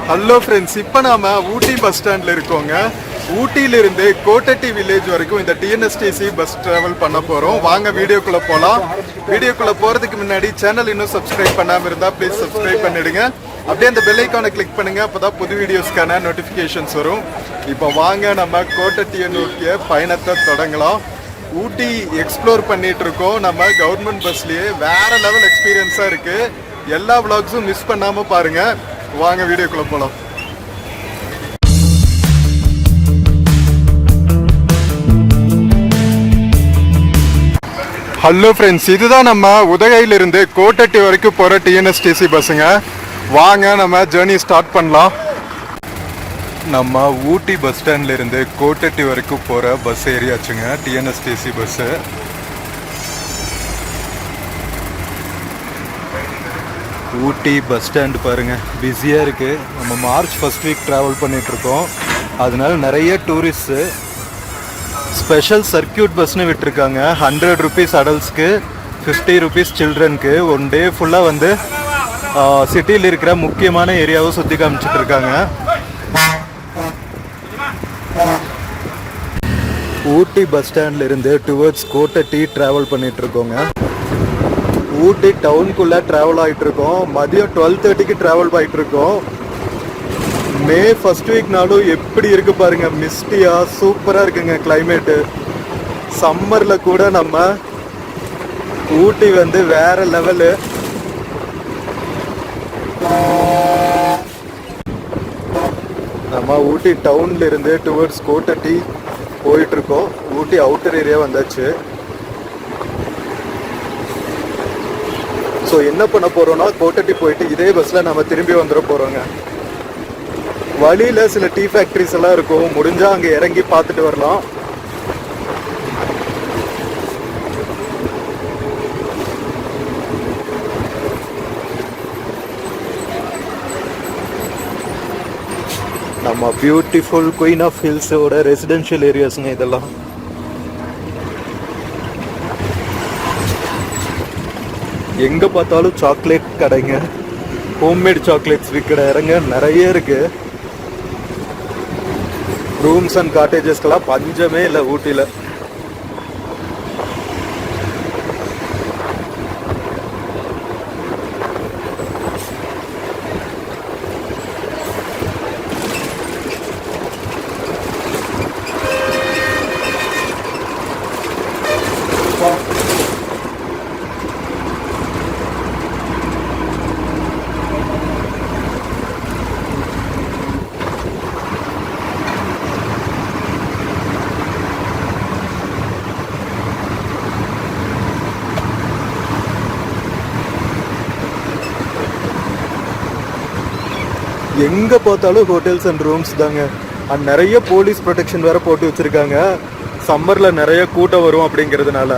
Hello friends, இப்போ நாம ஊட்டி bus ஸ்டாண்டில் இருக்கோங்க. ஊட்டியிலிருந்து கோட்டட்டி வில்லேஜ் வரைக்கும் இந்த டிஎன்எஸ்டிசி பஸ் ட்ராவல் பண்ண போகிறோம். வாங்க வீடியோக்குள்ளே போகலாம். வீடியோக்குள்ளே போகிறதுக்கு முன்னாடி சேனல் இன்னும் சப்ஸ்கிரைப் பண்ணாமல் இருந்தால் ப்ளீஸ் சப்ஸ்கிரைப் பண்ணிடுங்க. அப்படியே அந்த பெல் ஐக்கானை கிளிக் பண்ணுங்க, அப்போ தான் புது வீடியோஸ்க்கான நோட்டிஃபிகேஷன்ஸ் வரும். இப்போ வாங்க நம்ம கோட்டட்டியை நோக்கிய பயணத்தை தொடங்கலாம். ஊட்டி எக்ஸ்ப்ளோர் பண்ணிட்டு இருக்கோம். நம்ம கவர்மெண்ட் பஸ்லேயே வேற லெவல் எக்ஸ்பீரியன்ஸாக இருக்குது. எல்லா விளாக்ஸும் மிஸ் பண்ணாமல் பாருங்கள். வாங்க வீடியோக்குள்ள போலாம். ஹலோ ஃப்ரெண்ட்ஸ், இதுதான் நம்ம உதகையிலிருந்து கோட்டட்டி வரைக்கும் போகிற டிஎன்எஸ்டிசி பஸ்ஸுங்க. வாங்க நம்ம ஜேர்னி ஸ்டார்ட் பண்ணலாம். நம்ம ஊட்டி பஸ் ஸ்டாண்ட்லேருந்து கோட்டட்டி வரைக்கும் போகிற பஸ் ஏரியாச்சுங்க டிஎன்எஸ்டிசி பஸ்ஸு. ஊட்டி பஸ் ஸ்டாண்டு பாருங்கள், பிஸியாக இருக்குது. நம்ம மார்ச் ஃபர்ஸ்ட் வீக் ட்ராவல் பண்ணிகிட்ருக்கோம். அதனால நிறைய டூரிஸ்ட்டு ஸ்பெஷல் சர்க்கியூட் பஸ்ன்னு விட்டுருக்காங்க. 100 rupees அடல்ட்ஸ்க்கு, 50 rupees சில்ட்ரனுக்கு. ஒன் டே ஃபுல்லாக வந்து சிட்டியில் இருக்கிற முக்கியமான ஏரியாவை சுற்றி காமிச்சிட்ருக்காங்க. ஊட்டி பஸ் ஸ்டாண்ட்லேருந்து டுவர்ட்ஸ் கோட்டட்டி ட்ராவல் பண்ணிகிட்ருக்கோங்க. ஊட்டி டவுனுக்குள்ளே ட்ராவல் ஆகிட்டுருக்கோம். மதியம் 12:30க்கு ட்ராவல் ஆகிட்டுருக்கோம். மே ஃபர்ஸ்ட் வீக்னாலும் எப்படி இருக்கு பாருங்க, மிஸ்டியாக சூப்பராக இருக்குங்க கிளைமேட்டு. சம்மரில் கூட நம்ம ஊட்டி வந்து வேற லெவலு. நம்ம ஊட்டி டவுன்ல இருந்து டுவர்ட்ஸ் கோட்டட்டி போயிட்டுருக்கோம். ஊட்டி அவுட்டர் ஏரியா வந்தாச்சு. ஸோ என்ன பண்ண போகிறோன்னா, கோட்டட்டி போயிட்டு இதே பஸ்ஸில் நம்ம திரும்பி வந்துட போகிறோங்க. வழியில் சில டீ ஃபேக்ட்ரிஸ் எல்லாம் இருக்கும். முடிஞ்சால் அங்கே இறங்கி பார்த்துட்டு வரலாம். நம்ம பியூட்டிஃபுல் குயின் ஆஃப் ஹில்ஸோட ரெசிடென்ஷியல் ஏரியாஸுங்க இதெல்லாம். எங்கே பார்த்தாலும் சாக்லேட் கடைங்க, ஹோம்மேட் சாக்லேட்ஸ் விற்கிற இடங்க நிறைய இருக்கு. ரூம்ஸ் அண்ட் காட்டேஜஸ்க்கெல்லாம் பஞ்சமே இல்லை ஊட்டியில். எங்கே பார்த்தாலும் ஹோட்டல்ஸ் அண்ட் ரூம்ஸ் தாங்க. அண்ட் நிறைய போலீஸ் ப்ரொடெக்ஷன் வேறு போட்டு வச்சுருக்காங்க. சம்மரில் நிறைய கூட்டம் வரும் அப்படிங்கிறதுனால.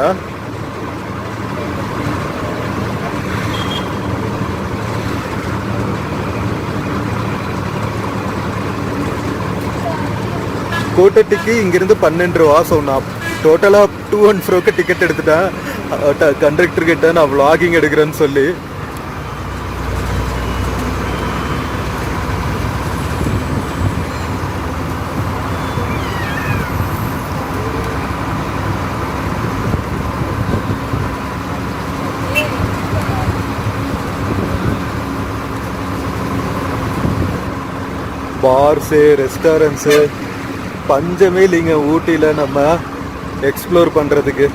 கோட்டட்டிக்கு இங்கேருந்து 12 ரூபா. ஸோ நான் டோட்டலாக 2 and 4 டிக்கெட் எடுத்துட்டேன். கண்டக்டர் கிட்ட நான் விளாகிங் எடுக்கிறேன்னு சொல்லி. பார்ஸு, ரெஸ்டாரண்ட்ஸு பஞ்சமே இல்லைங்க ஊட்டியில் நம்ம எக்ஸ்ப்ளோர் பண்ணுறதுக்கு.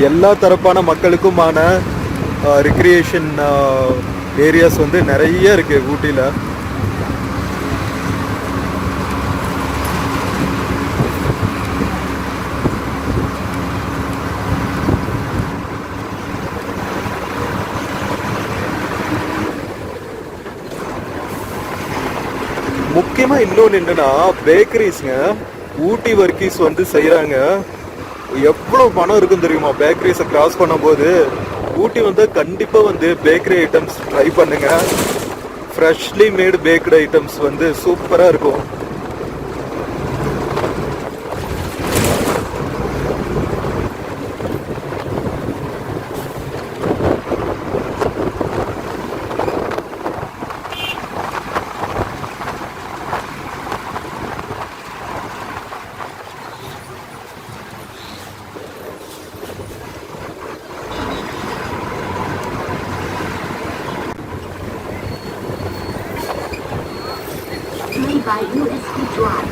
எல்லா தரப்பான மக்களுக்குமான ரிக்ரியேஷன் ஏரியாஸ் வந்து நிறைய இருக்குது ஊட்டியில். முக்கியமாக இன்னொன்று என்னன்னா, பேக்கரிஸ்ங்க. ஊட்டி வர்க்கீஸ் வந்து செய்கிறாங்க. எவ்வளோ பணம் இருக்குன்னு தெரியுமா பேக்கரிஸை கிராஸ் பண்ணும்போது. ஊட்டி வந்து கண்டிப்பாக வந்து பேக்கரி ஐட்டம்ஸ் ட்ரை பண்ணுங்க. ஃப்ரெஷ்லி மேடு பேக்டு ஐட்டம்ஸ் வந்து சூப்பராக இருக்கும். by UST Drive.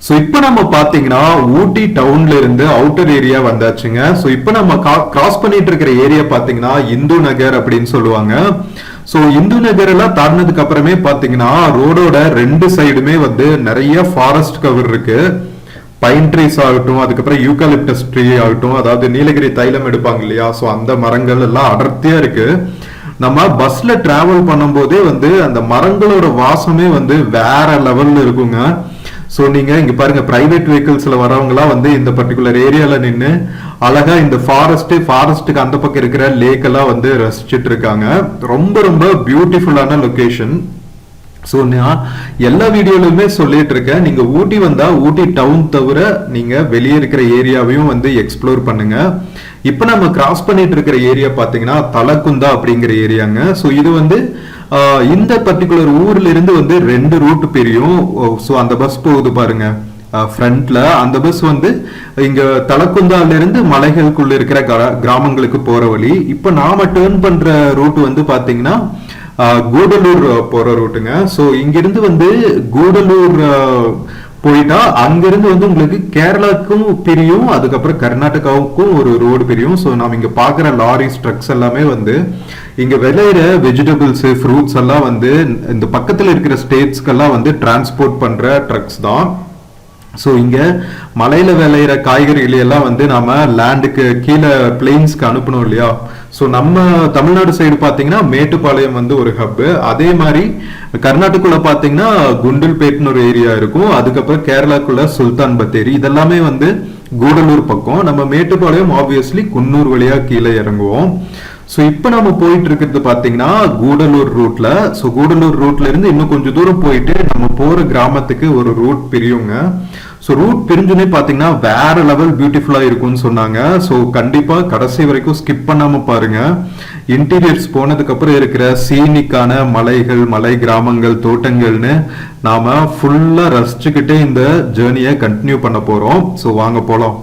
சோ இப்போ நம்ம பாத்தீங்கன்னா ஊட்டி டவுன்ல இருந்து அவுட்டர் ஏரியா வந்தாச்சுங்க. சோ இப்போ நம்ம கிராஸ் பண்ணிட்டு இருக்கிற ஏரியா பாத்தீங்கன்னா இந்து நகர் அப்படின்னு சொல்லுவாங்க. சோ இந்து நகர் எல்லாம் தாண்டினதுக்கு அப்புறமே பாத்தீங்கன்னா ரோடோட ரெண்டு சைடுமே வந்து நிறைய ஃபாரஸ்ட் கவர் இருக்கு. பைன் ட்ரீஸ் ஆகட்டும், அதுக்கப்புறம் யூகாலிப்டஸ் ட்ரீ ஆகட்டும், அதாவது நீலகிரி தைலம் எடுப்பாங்க இல்லையா, சோ அந்த மரங்கள் எல்லாம் அடர்த்தியா இருக்கு. நம்ம பஸ்ல டிராவல் பண்ணும்போதே வந்து அந்த மரங்களோட வாசமே வந்து வேற லெவல்ல இருக்குங்க. சோ நீங்க இங்க பாருங்க, பிரைவேட் வெஹிக்கிள்ஸ்ல வரவங்கலாம் வந்து இந்த பர்டிகுலர் ஏரியால நின்று அழகா இந்த ஃபாரஸ்ட்டுக்கு அந்த பக்கம் இருக்கிற லேக் எல்லாம் வந்து ரசிச்சுட்டு இருக்காங்க. ரொம்ப ரொம்ப பியூட்டிஃபுல்லான லொகேஷன். ஸோ நான் எல்லா வீடியோலுமே சொல்லிட்டு இருக்கேன், நீங்க ஊட்டி வந்தா ஊட்டி டவுன் தவிர நீங்க வெளியே இருக்கிற ஏரியாவையும் வந்து எக்ஸ்ப்ளோர் பண்ணுங்க. இப்ப நம்ம கிராஸ் பண்ணிட்டு இருக்கிற ஏரியா பாத்தீங்கன்னா தலக்குந்தா அப்படிங்கிற ஏரியாங்க. ஸோ இது வந்து இந்த பர்டிகுலர் ஊர்ல இருந்து வந்து 2 ரூட் பிரியும். ஸோ அந்த பஸ் போகுது பாருங்க ஃப்ரண்ட்ல, அந்த பஸ் வந்து இங்க தலக்குந்தால இருந்து மலைகளுக்குள்ள இருக்கிற கிராமங்களுக்கு போற வழி. இப்ப நாம டேர்ன் பண்ற ரூட் வந்து பாத்தீங்கன்னா கூடலூர் போற ரூட்டுங்க. ஸோ இங்கிருந்து வந்து கூடலூர் போயிட்டா அங்கிருந்து வந்து உங்களுக்கு கேரளாவுக்கும் பிரியும், அதுக்கப்புறம் கர்நாடகாவுக்கும் ஒரு ரோடு பிரியும். ஸோ நாம இங்க பாக்குற லாரிஸ் ட்ரக்ஸ் எல்லாமே வந்து இங்க விளையிற வெஜிடபிள்ஸ் ஃப்ரூட்ஸ் எல்லாம் வந்து இந்த பக்கத்துல இருக்கிற ஸ்டேட்ஸ்க்கெல்லாம் வந்து டிரான்ஸ்போர்ட் பண்ற ட்ரக்ஸ் தான். ஸோ இங்க மலையில விளையிற காய்கறிகளை எல்லாம் வந்து நாம லேண்டுக்கு கீழே பிளெயின்ஸ்க்கு அனுப்பணும் இல்லையா. ஸோ நம்ம தமிழ்நாடு சைடு பாத்தீங்கன்னா மேட்டுப்பாளையம் வந்து ஒரு ஹப்பு, அதே மாதிரி கர்நாடகாக்குள்ள பாத்தீங்கன்னா குண்டல்பேட்னு ஒரு ஏரியா இருக்கும், அதுக்கப்புறம் கேரளாக்குள்ள சுல்தான் பத்தேரி, இதெல்லாமே வந்து கூடலூர் பக்கம். நம்ம மேட்டுப்பாளையம் ஆப்வியஸ்லி குன்னூர் வழியா கீழே இறங்குவோம். ஸோ இப்போ நம்ம போயிட்டு இருக்கிறது பார்த்தீங்கன்னா கூடலூர் ரூட்ல. ஸோ கூடலூர் ரூட்ல இருந்து இன்னும் கொஞ்சம் தூரம் போயிட்டு நம்ம போற கிராமத்துக்கு ஒரு ரூட் பிரியுங்க. ஸோ ரூட் பிரிஞ்சுனே பார்த்தீங்கன்னா வேற லெவல் பியூட்டிஃபுல்லா இருக்கும்னு சொன்னாங்க. ஸோ கண்டிப்பா கடைசி வரைக்கும் ஸ்கிப் பண்ணாம பாருங்க. இன்டீரியர்ஸ் போனதுக்கு அப்புறம் இருக்கிற சீனிக்கான மலைகள், மலை கிராமங்கள், தோட்டங்கள்னு நாம ஃபுல்லா ரசிச்சுக்கிட்டே இந்த ஜேர்னியை கண்டினியூ பண்ண போறோம். ஸோ வாங்க போலாம்.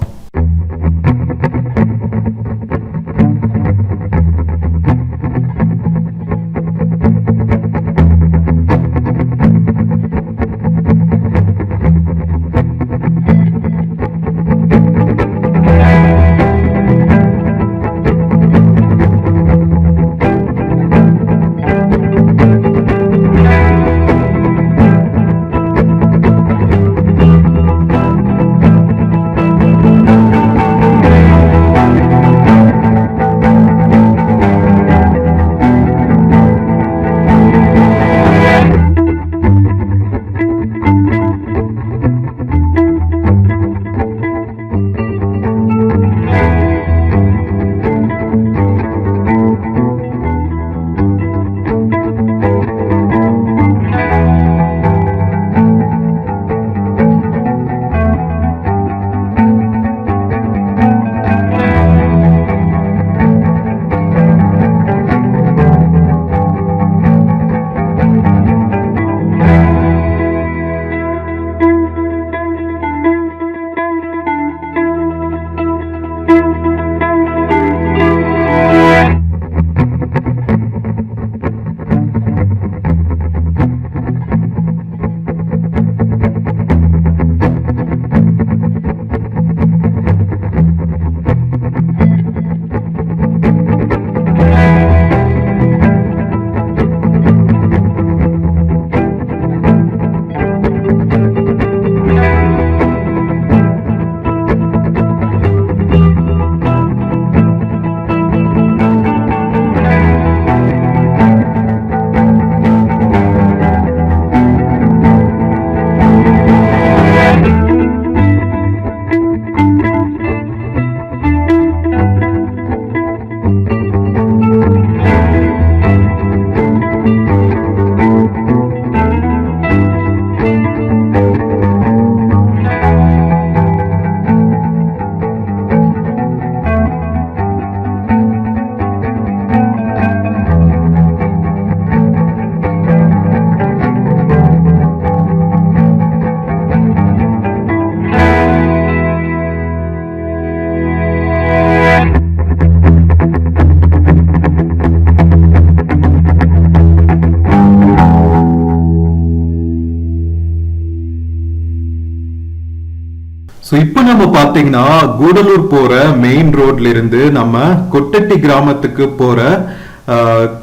ஸோ இப்போ நம்ம பார்த்தீங்கன்னா கூடலூர் போற மெயின் ரோட்ல இருந்து நம்ம கொட்டட்டி கிராமத்துக்கு போற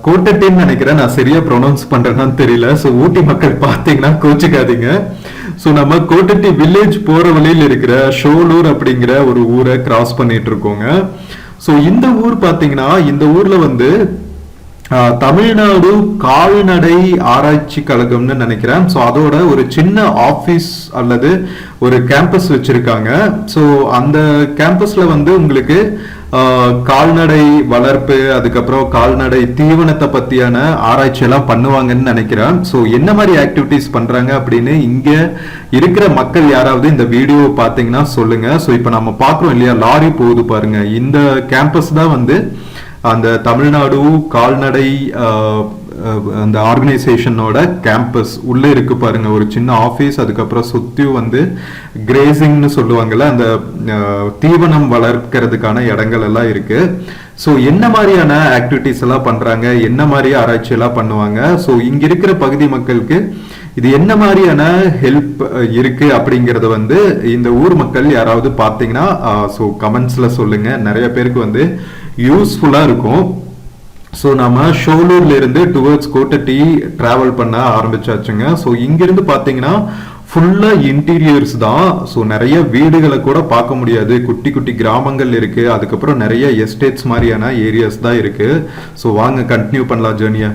கோட்டட்டின்னு நினைக்கிறேன், நான் சரியா ப்ரொனவுன்ஸ் பண்றேன்னு தெரியல. ஸோ ஊட்டி மக்கள் பார்த்தீங்கன்னா கோச்சிக்காதீங்க. ஸோ நம்ம கோட்டட்டி வில்லேஜ் போற வழியில் இருக்கிற ஷோலூர் அப்படிங்கிற ஒரு ஊரை கிராஸ் பண்ணிட்டு இருக்கோங்க. ஸோ இந்த ஊர் பார்த்தீங்கன்னா இந்த ஊர்ல வந்து தமிழ்நாடு கால்நடை ஆராய்ச்சி கழகம்னு நினைக்கிறேன். ஸோ அதோட ஒரு சின்ன ஆஃபீஸ் அல்லது ஒரு கேம்பஸ் வச்சிருக்காங்க. ஸோ அந்த கேம்பஸ்ல வந்து உங்களுக்கு கால்நடை வளர்ப்பு, அதுக்கப்புறம் கால்நடை தீவனத்தை பத்தியான ஆராய்ச்சி எல்லாம் பண்ணுவாங்கன்னு நினைக்கிறேன். ஸோ என்ன மாதிரி ஆக்டிவிட்டிஸ் பண்றாங்க அப்படின்னு இங்க இருக்கிற மக்கள் யாராவது இந்த வீடியோ பார்த்தீங்கன்னா சொல்லுங்க. ஸோ இப்போ நம்ம பார்க்குறோம் இல்லையா, லாரி போகுது பாருங்க, இந்த கேம்பஸ் தான் வந்து அந்த தமிழ்நாடு கால்நடை அந்த ஆர்கனைசேஷனோட கேம்பஸ் உள்ள இருக்கு பாருங்க. ஒரு சின்ன ஆஃபீஸ், அதுக்கப்புறம் சுத்தியும் வந்து கிரேசிங்னு சொல்லுவாங்கல்ல, அந்த தீவனம் வளர்க்கறதுக்கான இடங்கள் எல்லாம் இருக்கு. ஸோ என்ன மாதிரியான ஆக்டிவிட்டிஸ் எல்லாம் பண்றாங்க, என்ன மாதிரி ஆராய்ச்சி எல்லாம் பண்ணுவாங்க, ஸோ இங்க இருக்கிற பகுதி மக்களுக்கு இது என்ன மாதிரியான ஹெல்ப் இருக்கு அப்படிங்கறத வந்து இந்த ஊர் மக்கள் யாராவது பார்த்தீங்கன்னா ஸோ கமெண்ட்ஸ்ல சொல்லுங்க. நிறைய பேருக்கு வந்து யூஸ்ஃபுல்லா இருக்கும். ஸோ நம்ம ஷோலூர்ல இருந்து டுவர்ட்ஸ் கோட்டட்டி டிராவல் பண்ண ஆரம்பிச்சாச்சுங்க. ஸோ இங்கிருந்து பார்த்தீங்கன்னா ஃபுல்லா இன்டீரியர்ஸ் தான். ஸோ நிறைய வீடுகளை கூட பார்க்க முடியாது, குட்டி குட்டி கிராமங்கள் இருக்கு, அதுக்கப்புறம் நிறைய எஸ்டேட்ஸ் மாதிரியான ஏரியாஸ் தான் இருக்கு. ஸோ வாங்க கண்டினியூ பண்ணலாம் ஜேர்னியை.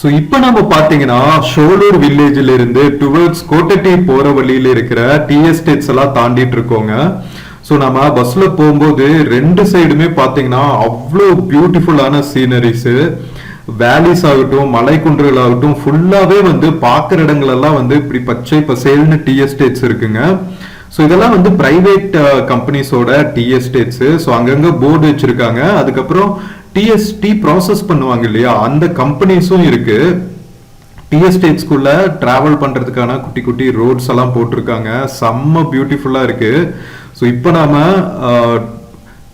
ஸோ இப்போ நம்ம பார்த்தீங்கன்னா ஷோலூர் வில்லேஜில் இருந்து டுவர்ட்ஸ் கோட்டட்டி போற வழியில இருக்கிற டி எஸ்டேட்ஸ் எல்லாம் தாண்டிட்டு இருக்கோங்க. ஸோ நம்ம பஸ்ல போகும்போது ரெண்டு சைடுமே பார்த்தீங்கன்னா அவ்வளோ பியூட்டிஃபுல்லான சீனரிஸ், வேலிஸ் ஆகட்டும் மலைக்குன்றுகள் ஆகட்டும் ஃபுல்லாவே வந்து பார்க்குற இடங்கள் எல்லாம் வந்து இப்படி பச்சை பசேல்னு டி எஸ்டேட்ஸ் இருக்குங்க. ஸோ இதெல்லாம் வந்து பிரைவேட் கம்பெனிஸோட டி எஸ்டேட்ஸ். ஸோ அங்கங்க போர்டு வச்சிருக்காங்க. அதுக்கப்புறம் டிஎஸ்டி ப்ராசஸ் பண்ணுவாங்க இல்லையா, அந்த கம்பெனிஸும் இருக்கு. டி எஸ்டேட்ஸ்குள்ள டிராவல் பண்றதுக்கான குட்டி குட்டி ரோட்ஸ் எல்லாம் போட்டிருக்காங்க, செம்ம பியூட்டிஃபுல்லா இருக்கு. ஸோ இப்போ நாம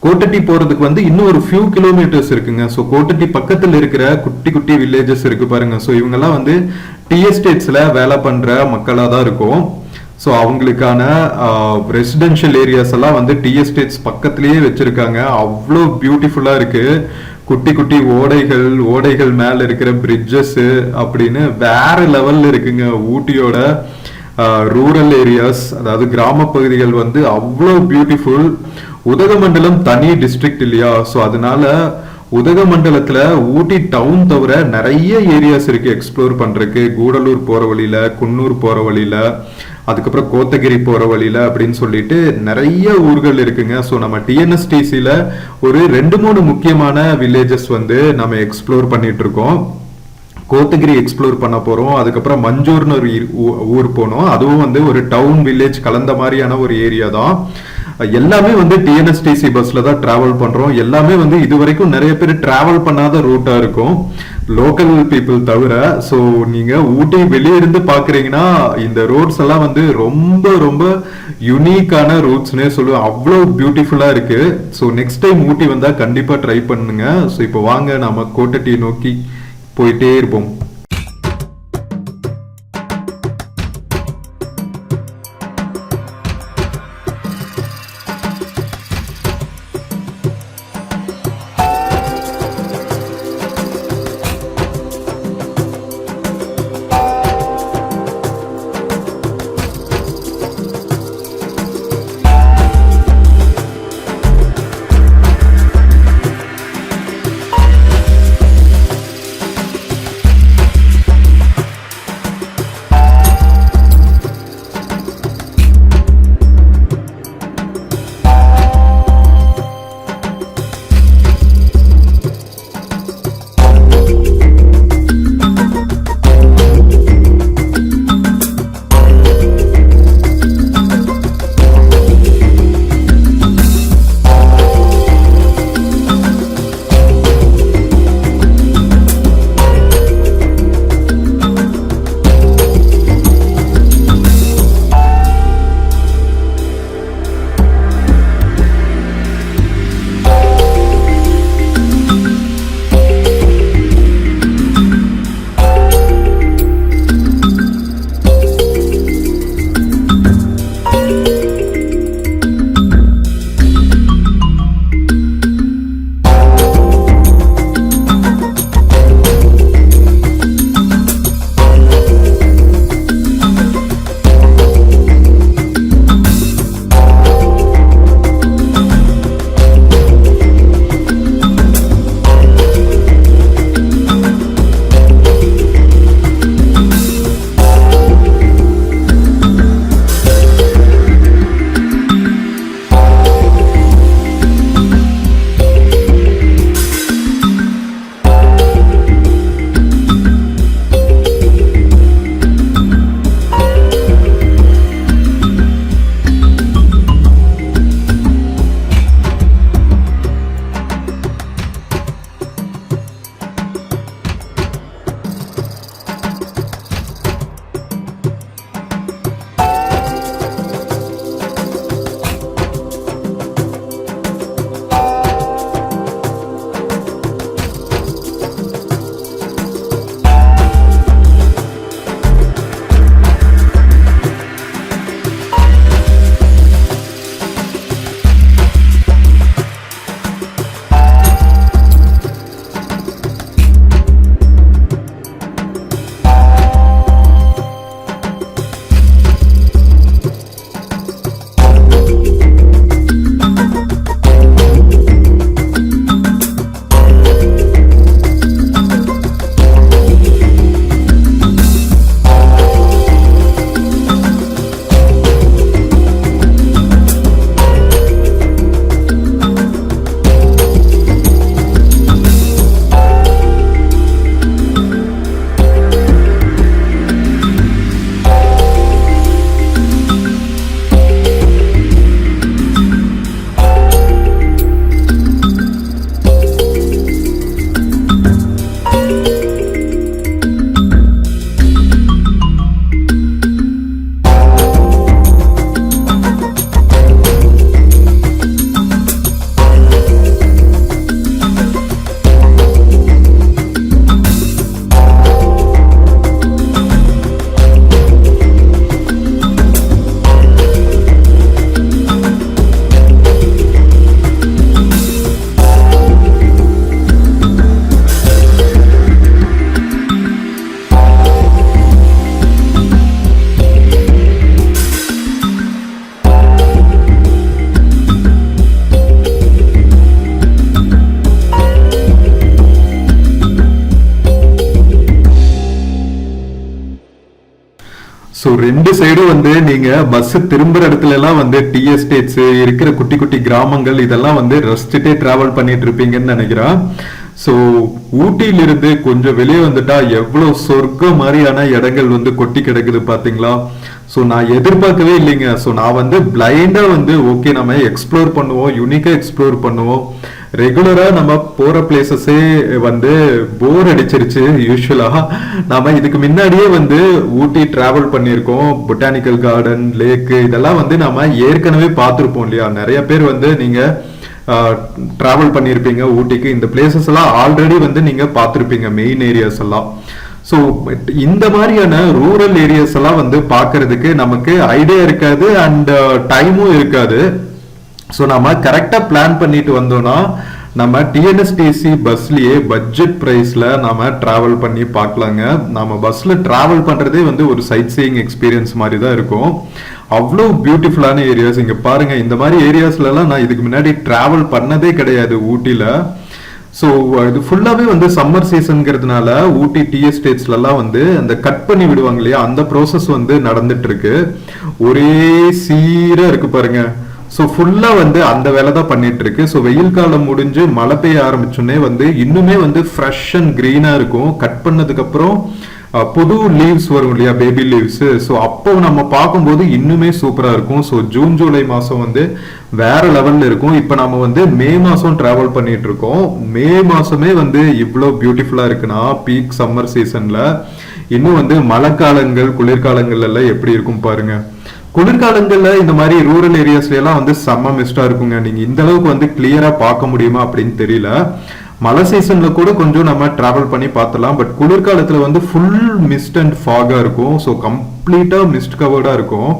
கோட்டட்டி போறதுக்கு வந்து இன்னும் ஒரு ஃபியூ கிலோமீட்டர்ஸ் இருக்குங்க. ஸோ கோட்டட்டி பக்கத்தில் இருக்கிற குட்டி குட்டி வில்லேஜஸ் இருக்கு பாருங்க. ஸோ இவங்கெல்லாம் வந்து டி எஸ்டேட்ஸ்ல வேலை பண்ற மக்களாக தான் இருக்கும். ஸோ அவங்களுக்கான ரெசிடென்ஷியல் ஏரியாஸ் எல்லாம் வந்து டி எஸ்டேட்ஸ் பக்கத்திலேயே வச்சிருக்காங்க. அவ்வளோ பியூட்டிஃபுல்லா இருக்கு. குட்டி குட்டி ஓடைகள் மேல இருக்கிற பிரிட்ஜஸ் அப்படின்னு வேற லெவல்ல இருக்குங்க. ஊட்டியோட ரூரல் ஏரியாஸ், அதாவது கிராம பகுதிகள் வந்து அவ்வளோ பியூட்டிஃபுல். உதகமண்டலம் தனி டிஸ்ட்ரிக்ட் இல்லையா, ஸோ அதனால உதகமண்டலத்துல ஊட்டி டவுன் தவிர நிறைய ஏரியாஸ் இருக்கு எக்ஸ்ப்ளோர் பண்றதுக்கு. கூடலூர் போற வழியில, குன்னூர் போற வழியில, அதுக்கப்புறம் கோத்தகிரி போற வழியில அப்படின்னு சொல்லிட்டு நிறைய ஊர்கள் இருக்குங்க. ஸோ நம்ம டிஎன்எஸ்டிசியில ஒரு 2-3 முக்கியமான வில்லேஜஸ் வந்து நம்ம எக்ஸ்ப்ளோர் பண்ணிட்டு இருக்கோம். கோத்தகிரி எக்ஸ்ப்ளோர் பண்ண போறோம். அதுக்கப்புறம் மஞ்சூர்னு ஒரு ஊர் போனோம். அதுவும் வந்து ஒரு டவுன் வில்லேஜ் கலந்த மாதிரியான ஒரு ஏரியா தான். எல்லாமே வந்து டிஎன்எஸ்டிசி பஸ்ல தான் டிராவல் பண்றோம். எல்லாமே வந்து இது வரைக்கும் நிறைய பேர் டிராவல் பண்ணாத ரூட்டா இருக்கும், லோக்கல் பீப்புள் தவிர. ஸோ நீங்க ஊட்டி வெளியே இருந்து பாக்குறீங்கன்னா இந்த ரோட்ஸ் எல்லாம் வந்து ரொம்ப ரொம்ப யூனிக்கான ரூட்ஸ்னே சொல்லுவேன், அவ்வளோ பியூட்டிஃபுல்லா இருக்கு. ஸோ நெக்ஸ்ட் டைம் ஊட்டி வந்தா கண்டிப்பா ட்ரை பண்ணுங்க. ஸோ இப்போ வாங்க நாம கோட்டட்டி நோக்கி போயிட்டே இருப்போம். ஸோ ரெண்டு சைடும் வந்து நீங்க பஸ் திரும்புற இடத்துல எல்லாம் வந்து டி எஸ்டேட்ஸ் இருக்கிற குட்டி குட்டி கிராமங்கள் இதெல்லாம் வந்து ரசிச்சுட்டே டிராவல் பண்ணிட்டு இருப்பீங்கன்னு நினைக்கிறேன். ஸோ ஊட்டியிலிருந்து கொஞ்சம் வெளியே வந்துட்டா எவ்வளவு சொர்க்க மாதிரியான இடங்கள் வந்து கொட்டி கிடக்குது பாத்தீங்களா. ஸோ நான் எதிர்பார்க்கவே இல்லைங்க. ஸோ நான் வந்து பிளைண்டா வந்து ஓகே நம்ம எக்ஸ்ப்ளோர் பண்ணுவோம், யூனிக்கா எக்ஸ்ப்ளோர் பண்ணுவோம். ரெகுலரா நம்ம போற பிளேசஸே வந்து போர் அடிச்சிருச்சு. யூஸ்வலா நாம இதுக்கு முன்னாடியே வந்து ஊட்டி டிராவல் பண்ணியிருக்கோம். பொட்டானிக்கல் கார்டன், லேக் இதெல்லாம் வந்து நம்ம ஏற்கனவே பார்த்துருப்போம் இல்லையா. நிறைய பேர் வந்து நீங்க டிராவல் பண்ணியிருப்பீங்க ஊட்டிக்கு. இந்த பிளேசஸ் எல்லாம் ஆல்ரெடி வந்து நீங்க பார்த்துருப்பீங்க, மெயின் ஏரியாஸ் எல்லாம். ஸோ இந்த மாதிரியான ரூரல் ஏரியாஸ் எல்லாம் வந்து பார்க்கறதுக்கு நமக்கு ஐடியா இருக்காது அண்ட் டைமும் இருக்காது. ஸோ நம்ம கரெக்டா பிளான் பண்ணிட்டு வந்தோம்னா நம்ம டிஎன்எஸ்டிசி பஸ்லயே பட்ஜெட் பிரைஸ்ல நாம டிராவல் பண்ணி பார்க்கலாங்க. நம்ம பஸ்ல டிராவல் பண்றதே வந்து ஒரு சைட் சீயிங் எக்ஸ்பீரியன்ஸ் மாதிரி தான் இருக்கும். அவ்வளோ பியூட்டிஃபுல்லான ஏரியாஸ் இங்க பாருங்க. இந்த மாதிரி ஏரியாஸ்ல எல்லாம் நான் இதுக்கு முன்னாடி டிராவல் பண்ணதே கிடையாது ஊட்டில. ஸோ இது ஃபுல்லாவே வந்து சம்மர் சீசன்ங்கிறதுனால ஊட்டி டீ எஸ்டேட்ஸ்ல எல்லாம் வந்து அந்த கட் பண்ணி விடுவாங்க இல்லையா, அந்த ப்ராசஸ் வந்து நடந்துட்டு இருக்கு. ஒரே சீரா இருக்கு பாருங்க. ஸோ ஃபுல்லா வந்து அந்த வேலை தான் பண்ணிட்டு இருக்கு. ஸோ வெயில் காலம் முடிஞ்சு மழை பெய்ய ஆரம்பிச்சோடனே வந்து இன்னுமே வந்து ஃப்ரெஷ் அண்ட் கிரீனா இருக்கும். கட் பண்ணதுக்கு அப்புறம் புது லீவ்ஸ் வரும் இல்லையா, பேபி லீவ்ஸ். ஸோ அப்போ நம்ம பார்க்கும்போது இன்னுமே சூப்பரா இருக்கும். ஸோ ஜூன் ஜூலை மாசம் வந்து வேற லெவல்ல இருக்கும். இப்போ நம்ம வந்து மே மாசம் டிராவல் பண்ணிட்டு இருக்கோம். மே மாசமே வந்து இவ்வளோ பியூட்டிஃபுல்லா இருக்குன்னா பீக் சம்மர் சீசன்ல இன்னும் வந்து மழைக்காலங்கள் குளிர்காலங்கள்ல எல்லாம் எப்படி இருக்கும் பாருங்க. குளிர்காலங்கள்ல இந்த மாதிரி ரூரல் ஏரியாஸ்ல எல்லாம் வந்து செம்ம மிஸ்டா இருக்குங்க. நீங்க இந்த அளவுக்கு வந்து கிளியரா பார்க்க முடியுமா அப்படின்னு தெரியல. மழை சீசன்ல கூட கொஞ்சம் நம்ம டிராவல் பண்ணி பார்த்தலாம். பட் குளிர்காலத்துல வந்து ஃபுல் மிஸ்ட் அண்ட் ஃபாகா இருக்கும். ஸோ கம்ப்ளீட்டா மிஸ்ட் கவர்டா இருக்கும்.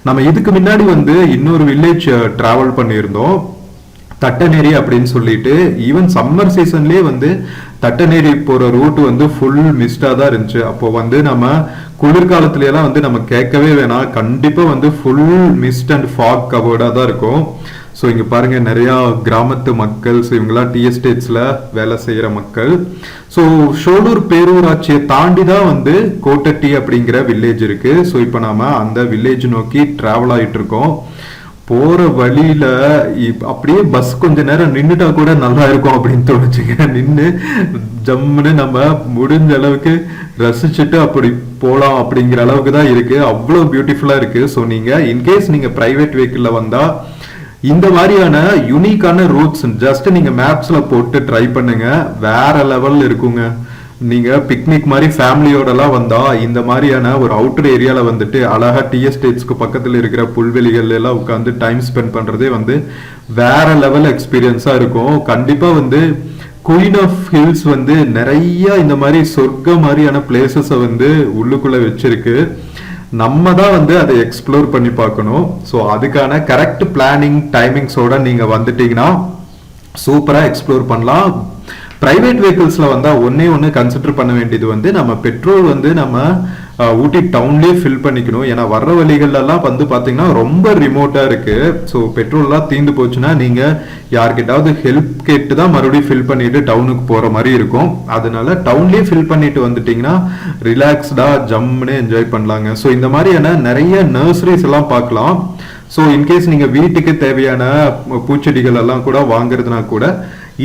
நம்ம இதுக்கு முன்னாடி வந்து இன்னொரு வில்லேஜ் டிராவல் பண்ணியிருந்தோம், தட்டநேரி அப்படின்னு சொல்லிட்டு. ஈவன் சம்மர் சீசன்லயே வந்து தட்டநேரி போற ரூட் வந்து ஃபுல் மிஸ்டா தான் இருந்துச்சு. அப்போ வந்து நம்ம குளிர்காலத்துல எல்லாம் வந்து நம்ம கேட்கவே வேணாம், கண்டிப்பா வந்து ஃபுல் மிஸ்ட் அண்ட் ஃபாக் கவர்டா தான் இருக்கும். ஸோ இங்க பாருங்க நிறைய கிராமத்து மக்கள். ஸோ இவங்கெல்லாம் டீ எஸ்டேட்ஸ்ல வேலை செய்யற மக்கள். ஸோ ஷோலூர் பேரூராட்சியை தாண்டி தான் வந்து கோட்டட்டி அப்படிங்கிற வில்லேஜ் இருக்கு. ஸோ இப்போ நாம அந்த வில்லேஜ் நோக்கி டிராவல் ஆயிட்டு இருக்கோம். போற வழியில அப்படியே பஸ் கொஞ்ச நேரம் நின்றுட்டா கூட நல்லா இருக்கும் அப்படின்னு தோணுச்சுங்க. நின்று ஜம்முன்னு நம்ம முடிஞ்ச அளவுக்கு ரசிச்சுட்டு அப்படி போலாம் அப்படிங்கிற அளவுக்கு தான் இருக்கு. அவ்வளோ பியூட்டிஃபுல்லா இருக்கு. ஸோ நீங்க இன்கேஸ் நீங்க பிரைவேட் வெஹிக்கிள்ல வந்தா இந்த மாதிரியான யூனிக்கான ரூட்ஸ் ஜஸ்ட் நீங்க மேப்ஸ்ல போட்டு ட்ரை பண்ணுங்க, வேற லெவல்ல இருக்குங்க. நீங்க பிக்னிக் மாதிரி ஃபேமிலியோட எல்லாம் வந்தா இந்த மாதிரியான ஒரு அவுட்டர் ஏரியால வந்துட்டு அழகா டீ எஸ்டேட்ஸ்க்கு பக்கத்துல இருக்கிற புல்வெளிகள் எல்லாம் உட்காந்து டைம் ஸ்பெண்ட் பண்றதே வந்து வேற லெவல் எக்ஸ்பீரியன்ஸா இருக்கும். கண்டிப்பா வந்து குயின் ஆஃப் ஹில்ஸ் வந்து நிறைய இந்த மாதிரி சொர்க்க மாதிரியான பிளேசஸை வந்து உள்ளுக்குள்ள வச்சிருக்கு. நம்ம தான் வந்து அதை எக்ஸ்ப்ளோர் பண்ணி பார்க்கணும். ஸோ அதுக்கான கரெக்ட் பிளானிங் டைமிங்ஸோட நீங்க வந்துட்டீங்கன்னா சூப்பரா எக்ஸ்ப்ளோர் பண்ணலாம். பிரைவேட் வெஹிக்கிள்ஸ்ல வந்தா ஒண்ணு கன்சிடர் பண்ண வேண்டியது வந்து நம்ம பெட்ரோல் வந்து நம்ம ஊட்டி டவுன்லயே ஃபில் பண்ணிக்கணும். ஏன்னா வர்ற வழிகள் எல்லாம் வந்து பாத்தீங்கன்னா ரொம்ப ரிமோட்டா இருக்கு. ஸோ பெட்ரோல் எல்லாம் தீந்து போச்சுன்னா நீங்க யார்கிட்டாவது ஹெல்ப் கேட்டு தான் மறுபடியும் ஃபில் பண்ணிட்டு டவுனுக்கு போற மாதிரி இருக்கும். அதனால டவுன்லயே ஃபில் பண்ணிட்டு வந்துட்டீங்கன்னா ரிலாக்ஸ்டா ஜம்முன்னு என்ஜாய் பண்ணலாங்க. ஸோ இந்த மாதிரியான நிறைய நர்சரிஸ் எல்லாம் பார்க்கலாம். ஸோ இன்கேஸ் நீங்க வீட்டுக்கு தேவையான பூச்செடிகள் எல்லாம் கூட வாங்குறதுனா கூட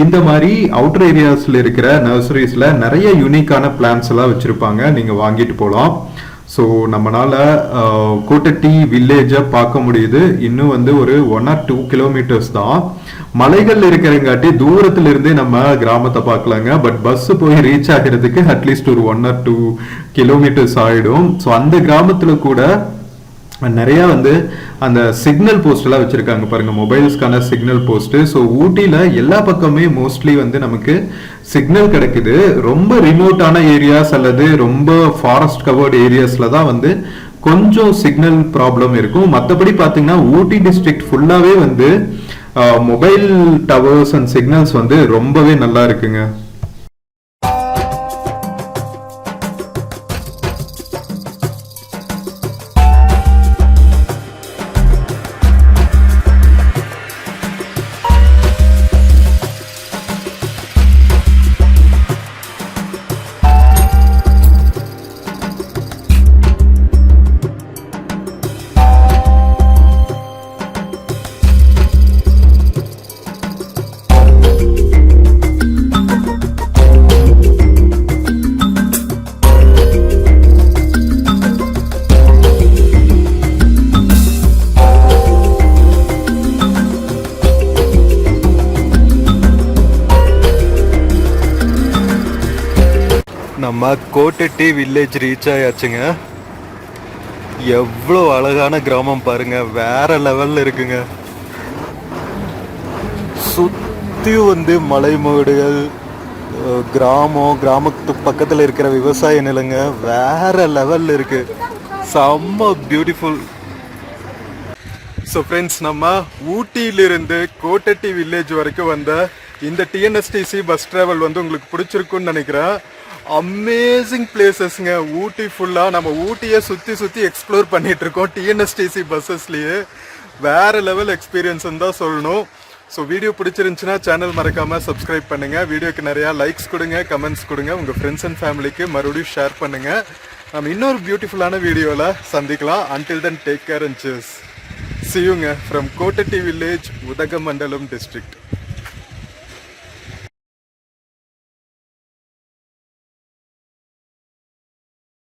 இந்த மாதிரி அவுட்டர் ஏரியாஸ்ல இருக்கிற நர்சரிஸ்ல நிறைய யூனிக்கான பிளான்ஸ் எல்லாம் வச்சிருப்பாங்க, நீங்க வாங்கிட்டு போகலாம். ஸோ நம்மளால கோட்டட்டி வில்லேஜை பார்க்க முடியுது. இன்னும் வந்து ஒரு 1 or 2 கிலோமீட்டர்ஸ் தான். மலைகள் இருக்கிறங்காட்டி தூரத்துல இருந்தே நம்ம கிராமத்தை பார்க்கலாங்க. பட் பஸ் போய் ரீச் ஆகிறதுக்கு அட்லீஸ்ட் ஒரு 1 or 2 கிலோமீட்டர்ஸ் ஆயிடும். ஸோ அந்த கிராமத்துல கூட நிறைய வந்து அந்த சிக்னல் போஸ்ட் எல்லாம் வச்சிருக்காங்க பாருங்க, மொபைல்ஸ்க்கான சிக்னல் போஸ்ட். ஸோ ஊட்டியில எல்லா பக்கமே மோஸ்ட்லி வந்து நமக்கு சிக்னல் கிடைக்குது. ரொம்ப ரிமோட்டான ஏரியாஸ் அல்லது ரொம்ப ஃபாரஸ்ட் கவர்டு ஏரியாஸ்ல தான் வந்து கொஞ்சம் சிக்னல் ப்ராப்ளம் இருக்கும். மற்றபடி பார்த்தீங்கன்னா ஊட்டி டிஸ்ட்ரிக்ட் ஃபுல்லாவே வந்து மொபைல் டவர்ஸ் அண்ட் சிக்னல்ஸ் வந்து ரொம்பவே நல்லா இருக்குங்க. நம்ம கோட்டட்டி வில்லேஜ் ரீச் ஆயாச்சுங்க. எவ்வளோ அழகான கிராமம் பாருங்க, வேற லெவல்ல இருக்குங்க. சுத்தியும் வந்து மலைமேடுகள், கிராமத்து பக்கத்தில் இருக்கிற விவசாய நிலங்க வேற லெவல்ல இருக்கு. செம்ம பியூட்டிஃபுல். ஸோ ஃப்ரெண்ட்ஸ், நம்ம ஊட்டியிலிருந்து கோட்டட்டி வில்லேஜ் வரைக்கும் வந்த இந்த டிஎன்எஸ்டிசி பஸ் ட்ராவல் வந்து உங்களுக்கு பிடிச்சிருக்குன்னு நினைக்கிறேன். அமேசிங் பிளேசஸ்ங்க. ஊட்டி ஃபுல்லாக நம்ம ஊட்டியை சுற்றி எக்ஸ்ப்ளோர் பண்ணிட்டு இருக்கோம் டிஎன்எஸ்டிசி பஸ்ஸஸ்லேயே. வேற லெவல் எக்ஸ்பீரியன்ஸ்ன்னு தான் சொல்லணும். ஸோ வீடியோ பிடிச்சிருந்துச்சுன்னா சேனல் மறக்காமல் சப்ஸ்கிரைப் பண்ணுங்கள். வீடியோக்கு நிறையா லைக்ஸ் கொடுங்க, கமெண்ட்ஸ் கொடுங்க, உங்கள் ஃப்ரெண்ட்ஸ் அண்ட் ஃபேமிலிக்கு மறுபடியும் ஷேர் பண்ணுங்கள். நம்ம இன்னொரு பியூட்டிஃபுல்லான வீடியோவில் சந்திக்கலாம். Until then, take care and cheers. See you from Kottatti village, Udagamandalam district.